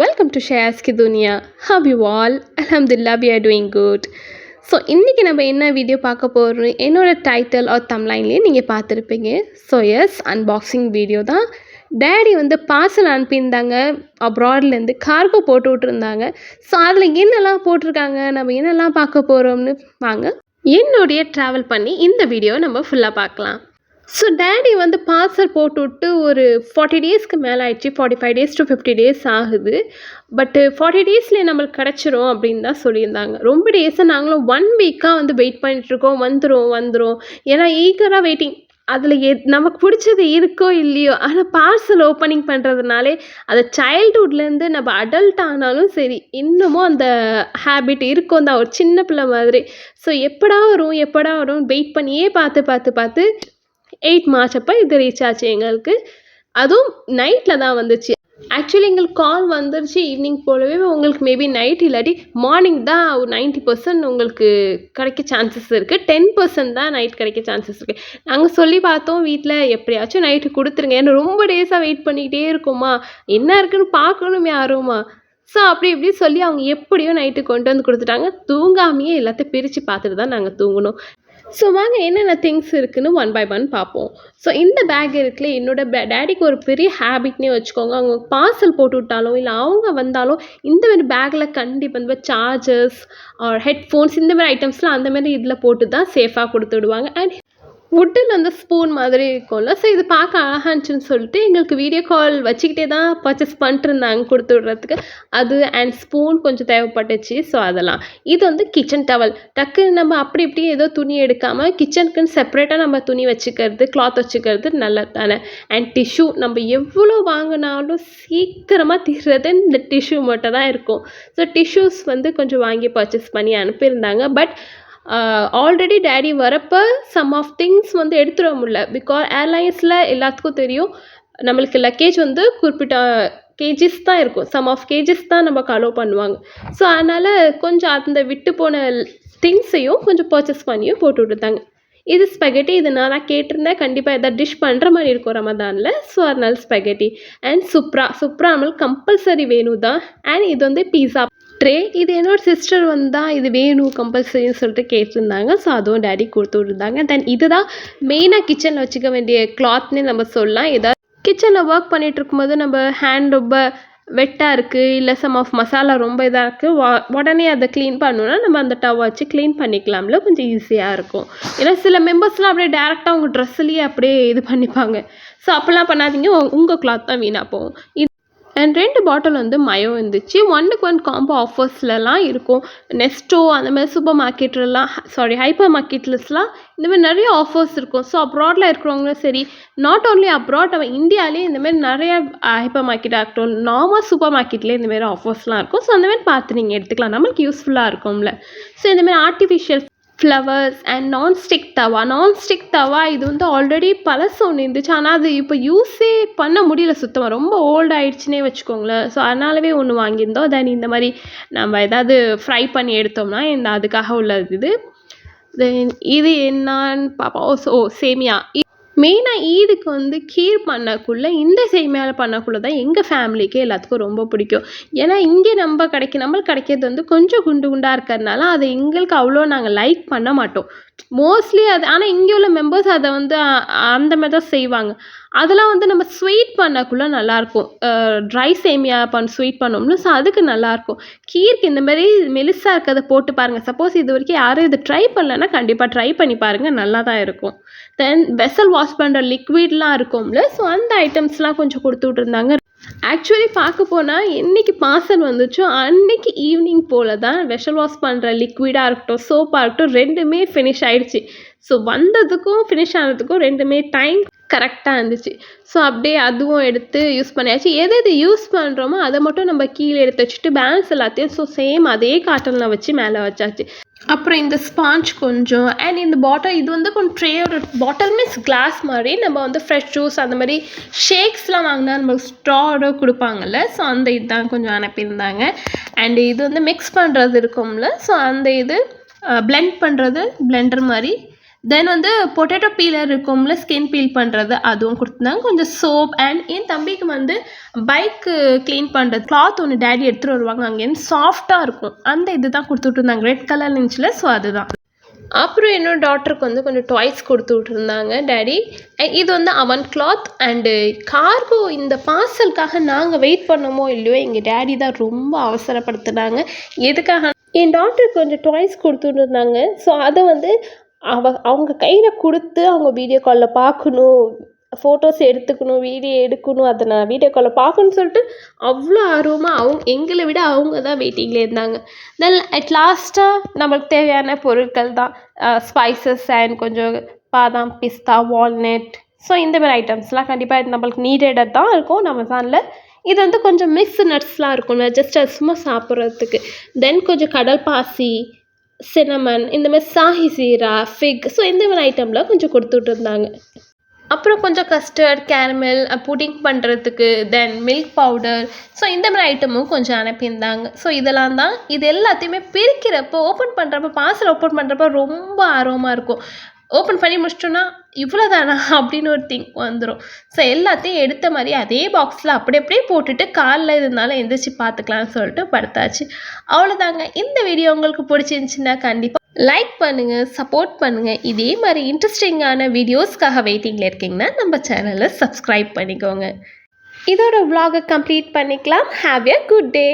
Welcome to Shayas Ki Dunia. How you all? Alhamdulillah, we are doing good. So இன்றைக்கி நம்ம என்ன video பார்க்க போகிறோம், என்னோடய டைட்டில் ஆர் தம்ப்லைன்லேயே நீங்கள் பார்த்துருப்பீங்க. ஸோ எஸ், அன்பாக்சிங் வீடியோ தான். டேடி வந்து பார்சல் அனுப்பியிருந்தாங்க அப்ராட்லேருந்து, கார்கோ போட்டு விட்ருந்தாங்க. ஸோ அதில் என்னெல்லாம் போட்டிருக்காங்க, நம்ம என்னெல்லாம் பார்க்க போகிறோம்னு வாங்க என்னுடைய ட்ராவல் பண்ணி இந்த வீடியோவை நம்ம ஃபுல்லாக பார்க்கலாம். ஸோ டேடி வந்து பார்சல் போட்டு விட்டு ஒரு 40 டேஸ்க்கு மேலே ஆயிடுச்சு. 45 days to 50 days ஆகுது. பட்டு 40 டேஸ்லேயே நம்மளுக்கு கிடச்சிரும் அப்படின்னு தான் சொல்லியிருந்தாங்க. ரொம்ப டேஸாக நாங்களும் 1 வீக்காக வந்து வெயிட் பண்ணிகிட்ருக்கோம். வந்துடும் ஏன்னா ஈகராக வெயிட்டிங். அதில் நமக்கு பிடிச்சது இருக்கோ இல்லையோ, ஆனால் பார்சல் ஓப்பனிங் பண்ணுறதுனாலே அது சைல்டுஹுட்லேருந்து நம்ம அடல்ட் ஆனாலும் சரி, இன்னமும் அந்த ஹேபிட் இருக்கும் தான், ஒரு சின்ன பிள்ளை மாதிரி. ஸோ எப்படா வரும் வெயிட் பண்ணியே பார்த்து 8 March அப்போ இது ரீச் ஆச்சு எங்களுக்கு. அதுவும் நைட்டில் தான் வந்துச்சு. ஆக்சுவலி எங்களுக்கு கால் வந்துருச்சு ஈவினிங் போலவே. உங்களுக்கு மேபி நைட் இல்லாட்டி மார்னிங் தான் 90% உங்களுக்கு கிடைக்க சான்சஸ் இருக்குது. 10% தான் நைட் கிடைக்க சான்சஸ் இருக்குது. நாங்கள் சொல்லி பார்த்தோம் வீட்டில், எப்படியாச்சும் நைட்டு கொடுத்துருங்க, ஏன்னா ரொம்ப டேஸாக வெயிட் பண்ணிக்கிட்டே இருக்கோமா, என்ன இருக்குன்னு பார்க்கணும் யாருமா. ஸோ அப்படி இப்படி சொல்லி அவங்க எப்படியோ நைட்டு கொண்டு வந்து கொடுத்துட்டாங்க. தூங்காமையே எல்லாத்தையும் பிரித்து பார்த்துட்டு தான் நாங்கள் தூங்கணும். ஸோ வாங்க என்னென்ன திங்ஸ் இருக்குதுன்னு 1 by 1 பார்ப்போம். ஸோ இந்த பேக் இருக்குல்ல, என்னோடய டேடிக்கு ஒரு பெரிய ஹேபிட்னே வச்சுக்கோங்க. அவங்க பார்சல் போட்டு விட்டாலும் இல்லை அவங்க வந்தாலும் இந்த மாதிரி பேக்கில் கண்டிப்பாக இந்த மாதிரி சார்ஜர்ஸ் ஆர் ஹெட்ஃபோன்ஸ் இந்த மாதிரி ஐட்டம்ஸ்லாம் அந்த மாதிரி இதில் போட்டு தான் சேஃபாக கொடுத்து விடுவாங்க. அண்ட் வுட்டில் அந்த ஸ்பூன் மாதிரி இருக்கும்ல, ஸோ இது பார்க்க அழகாக இருந்துச்சுன்னு சொல்லிட்டு எங்களுக்கு வீடியோ கால் வச்சுக்கிட்டே தான் பர்ச்சேஸ் பண்ணிட்டுருந்தாங்க கொடுத்து விட்றதுக்கு. அது அண்ட் ஸ்பூன் கொஞ்சம் தேவைப்பட்டுச்சு. ஸோ அதெல்லாம் இது வந்து கிச்சன் டவல். டக்குன்னு நம்ம அப்படி இப்படி ஏதோ துணி எடுக்காமல் கிச்சனுக்குன்னு செப்பரேட்டாக நம்ம துணி வச்சுக்கிறது, கிளாத் வச்சுக்கிறது நல்லது தானே. அண்ட் டிஷ்யூ நம்ம எவ்வளோ வாங்கினாலும் சீக்கிரமாக தீர்றது இந்த டிஷ்யூ மட்டும் தான் இருக்கும். ஸோ டிஷ்யூஸ் வந்து கொஞ்சம் வாங்கி பர்ச்சேஸ் பண்ணி அனுப்பியிருந்தாங்க. பட் ஆல்ரெடி டேடி வரப்போ சம் ஆஃப் திங்ஸ் வந்து எடுத்துட முடியல. பிகாஸ் ஏர்லைன்ஸில் எல்லாத்துக்கும் தெரியும், நம்மளுக்கு லக்கேஜ் வந்து குறிப்பிட்ட கேஜிஸ் தான் இருக்கும். சம் ஆஃப் கேஜிஸ் தான் நமக்கு அலோவ் பண்ணுவாங்க. ஸோ அதனால் கொஞ்சம் அந்த விட்டு போன திங்ஸையும் கொஞ்சம் பர்ச்சேஸ் பண்ணியும் போட்டு விட்டுருந்தாங்க. இது ஸ்பெகட்டி. இது நான் கேட்டிருந்தேன், கண்டிப்பாக எதாவது டிஷ் பண்ணுற மாதிரி இருக்கும் ரமதானில். ஸோ அதனால ஸ்பெகட்டி. அண்ட் சுப்ரா நம்மளுக்கு கம்பல்சரி வேணும் தான். அண்ட் இது வந்து பீஸா ட்ரே. இது என்னோட சிஸ்டர் வந்து தான் இது வேணும் கம்பல்சரின்னு சொல்லிட்டு கேட்டிருந்தாங்க. ஸோ அதுவும் டேடி கொடுத்து விட்டுருந்தாங்க. தென் இதுதான் மெயினாக கிச்சனில் வச்சுக்க வேண்டிய கிளாத்னே நம்ம சொல்லலாம். ஏதாவது கிச்சனில் ஒர்க் பண்ணிகிட்டு இருக்கும்போது நம்ம ஹேண்ட் ரொம்ப வெட்டாக இருக்குது, இல்லை சம் ஆஃப் மசாலா ரொம்ப இதாக இருக்குது, உடனே அதை க்ளீன் பண்ணணுன்னா நம்ம அந்த டவ் வச்சு க்ளீன் பண்ணிக்கலாம்ல, கொஞ்சம் ஈஸியாக இருக்கும். ஏன்னா சில மெம்பர்ஸ்லாம் அப்படியே டேரெக்டாக உங்கள் ட்ரெஸ்ஸுலேயே அப்படியே இது பண்ணிப்பாங்க. ஸோ அப்படிலாம் பண்ணாதீங்க, உங்கள் கிளாத் தான் வீணாக போகும். அண்ட் 2 பாட்டில் வந்து மயோ இருந்துச்சு. 1க்கு 1 காம்போ ஆஃபர்ஸ்லலாம் இருக்கும். நெஸ்டோ அந்த மாதிரி சூப்பர் மார்க்கெட்லாம், ஹைப்பர் மார்க்கெட்லஸ்லாம் இந்த மாதிரி நிறைய ஆஃபர்ஸ் இருக்கும். ஸோ அப்ராடில் இருக்கிறவங்களும் சரி, நாட் ஓன்லி அப்ராட், நம்ம இந்தியாவிலே இந்த மாதிரி நிறைய ஹைப்பர் மார்க்கெட்டாக இருக்கட்டும், நார்மல் சூப்பர் மார்க்கெட்லேயே இந்த மாதிரி ஆஃபர்ஸ்லாம் இருக்கும். ஸோ அந்த மாதிரி பார்த்து நீங்கள் எடுத்துக்கலாம், நம்மளுக்கு யூஸ்ஃபுல்லாக இருக்கும்ல. ஸோ இந்த மாதிரி ஆர்டிஃபிஷியல் ஃப்ளவர்ஸ் அண்ட் நான்ஸ்டிக் தவா இது வந்து ஆல்ரெடி பழசு ஒன்று இருந்துச்சு. ஆனால் அது இப்போ யூஸே பண்ண முடியல சுத்தமாக, ரொம்ப ஓல்டு ஆகிடுச்சுனே வச்சுக்கோங்களேன். ஸோ அதனாலவே ஒன்று வாங்கியிருந்தோம். தென் இந்த மாதிரி நம்ம ஏதாவது ஃப்ரை பண்ணி எடுத்தோம்னா அதுக்காக உள்ளது இது. தென் இது என்னான்னு பார்ப்போம். சேமியா. மெயினாக ஈதுக்கு வந்து கீர் பண்ணக்குள்ளே இந்த சேமியாவில் பண்ணக்குள்ளே தான் எங்கள் ஃபேமிலிக்கு எல்லாத்துக்கும் ரொம்ப பிடிக்கும். ஏன்னா இங்கே நம்மளுக்கு கிடைக்கிறது வந்து கொஞ்சம் குண்டாக இருக்கிறதுனால அதை எங்களுக்கு அவ்வளோ நாங்கள் லைக் பண்ண மாட்டோம் மோஸ்ட்லி அது. ஆனால் இங்கே உள்ள மெம்பர்ஸ் அதை வந்து அந்த மாதிரி தான் செய்வாங்க. அதெல்லாம் வந்து நம்ம ஸ்வீட் பண்ணக்குள்ளே நல்லாயிருக்கும். ட்ரை சேமியா ஸ்வீட் பண்ணோம்னா ஸோ அதுக்கு நல்லாயிருக்கும். கீருக்கு இந்த மாதிரி மெலிசாக இருக்கிறத போட்டு பாருங்கள். சப்போஸ் இது வரைக்கும் யாரும் இதை ட்ரை பண்ணலன்னா கண்டிப்பாக ட்ரை பண்ணி பாருங்கள், நல்லா தான் இருக்கும். தென் வெசல் வாஷ் பண்ணுற லிக்விட்லாம் இருக்கும்ல, ஸோ அந்த ஐட்டம்ஸ்லாம் கொஞ்சம் கொடுத்து விட்ருந்தாங்க. ஆக்சுவலி பார்க்க போனால் என்றைக்கு பார்சல் வந்துச்சோ அன்றைக்கி ஈவினிங் போல் தான் வெசல் வாஷ் பண்ணுற லிக்விடாக இருக்கட்டும், சோப்பாக இருக்கட்டும், ரெண்டுமே ஃபினிஷ் ஆகிடுச்சு. ஸோ வந்ததுக்கும் ஃபினிஷ் ஆனதுக்கும் ரெண்டுமே டைம் கரெக்டாக இருந்துச்சு. ஸோ அப்படியே அதுவும் எடுத்து யூஸ் பண்ணியாச்சு. எது யூஸ் பண்ணுறோமோ அதை மட்டும் நம்ம கீழே எடுத்து வச்சுட்டு பேலன்ஸ் எல்லாத்தையும் ஸோ சேம் அதே காட்டனில் வச்சு மேலே வச்சாச்சு. அப்புறம் இந்த ஸ்பாஞ்ச் கொஞ்சம் அண்ட் இந்த பாட்டில், இது வந்து கொஞ்சம் ட்ரேயோட பாட்டில் மீன்ஸ் கிளாஸ் மாதிரி. நம்ம வந்து ஃப்ரெஷ் ஜூஸ் அந்த மாதிரி ஷேக்ஸ்லாம் வாங்கினா நம்மளுக்கு ஸ்ட்ராவோட கொடுப்பாங்கல்ல, ஸோ அந்த இதுதான் கொஞ்சம் அனுப்பியிருந்தாங்க. அண்ட் இது வந்து மிக்ஸ் பண்ணுறது இருக்கும்ல, ஸோ அந்த இது பிளெண்ட் பண்ணுறது பிளெண்டர் மாதிரி. தென் வந்து பொட்டேட்டோ பீலர் இருக்கும்ல, ஸ்கின் பீல் பண்ணுறது, அதுவும் கொடுத்துருந்தாங்க. கொஞ்சம் சோப் அண்ட் என் தம்பிக்கு வந்து பைக்கு க்ளீன் பண்ணுறது கிளாத் ஒன்று டேடி எடுத்துகிட்டு வருவாங்க அங்கேருந்து, சாஃப்டாக இருக்கும். அந்த இது தான் கொடுத்துட்ருந்தாங்க. ரெட் கலர் இருந்துச்சுல, ஸோ அதுதான். அப்புறம் என்னோட டாட்டருக்கு வந்து கொஞ்சம் டாய்ஸ் கொடுத்து விட்ருந்தாங்க டேடி. இது வந்து அவன் கிளாத் அண்டு கார்கோ. இந்த பார்சலுக்காக நாங்கள் வெயிட் பண்ணோமோ இல்லையோ, எங்கள் டேடி தான் ரொம்ப அவசரப்படுத்துனாங்க. எதுக்காக என் டாட்டருக்கு கொஞ்சம் டாய்ஸ் கொடுத்து விட்ருந்தாங்க. ஸோ அதை வந்து அவங்க கையில் கொடுத்து அவங்க வீடியோ காலில் பார்க்கணும், ஃபோட்டோஸ் எடுத்துக்கணும், வீடியோ எடுக்கணும், அதை நான் வீடியோ காலில் பார்க்கணுன்னு சொல்லிட்டு அவ்வளோ ஆர்வமாக எங்களை விட அவங்க தான் வெயிட்டிங்கில் இருந்தாங்க. தென் அட் லாஸ்ட்டாக நம்மளுக்கு தேவையான பொருட்கள் தான் ஸ்பைசஸ் அண்ட் கொஞ்சம் பாதாம், பிஸ்தா, வால்நட். ஸோ இந்த மாதிரி ஐட்டம்ஸ்லாம் கண்டிப்பாக இது நம்மளுக்கு நீடடாக தான் இருக்கும் அமேசானில். இது வந்து கொஞ்சம் மிக்ஸ் நட்ஸ்லாம் இருக்கும்ல, ஜஸ்ட் அது சும்மா சாப்பிட்றதுக்கு. தென் கொஞ்சம் கடல் பாசி, சினமன், இந்த மாதிரி சாஹி சீரா, ஃபிக், ஸோ இந்த மாதிரி ஐட்டம்லாம் கொஞ்சம் கொடுத்துட்ருந்தாங்க. அப்புறம் கொஞ்சம் கஸ்டர்ட், கேரமல், புட்டிங் பண்ணுறதுக்கு, தென் மில்க் பவுடர், ஸோ இந்த மாதிரி ஐட்டமும் கொஞ்சம் அனுப்பியிருந்தாங்க. ஸோ இதெல்லாம் தான். இது எல்லாத்தையுமே பிரிக்கிறப்போ, ஓப்பன் பண்ணுறப்போ, பார்சல் ஓப்பன் பண்ணுறப்போ ரொம்ப ஆர்வமாக இருக்கும். ஓப்பன் பண்ணி முடிச்சிட்டோன்னா இவ்வளோ தானா அப்படின்னு ஒரு திங்க் வந்துடும். ஸோ எல்லாத்தையும் எடுத்த மாதிரி அதே பாக்ஸில் அப்படியே போட்டுட்டு காலைல இருந்தாலும் எந்திரிச்சு பார்த்துக்கலான்னு சொல்லிட்டு படுத்தாச்சு. அவ்வளோதாங்க. இந்த வீடியோ உங்களுக்கு பிடிச்சிருந்துச்சின்னா கண்டிப்பாக லைக் பண்ணுங்கள், சப்போர்ட் பண்ணுங்கள். இதே மாதிரி இன்ட்ரெஸ்டிங்கான வீடியோஸ்க்காக வெயிட்டிங்கில் இருக்கீங்கன்னா நம்ம சேனலை சப்ஸ்கிரைப் பண்ணிக்கோங்க. இதோட vlog கம்ப்ளீட் பண்ணிக்கலாம். Have a good day.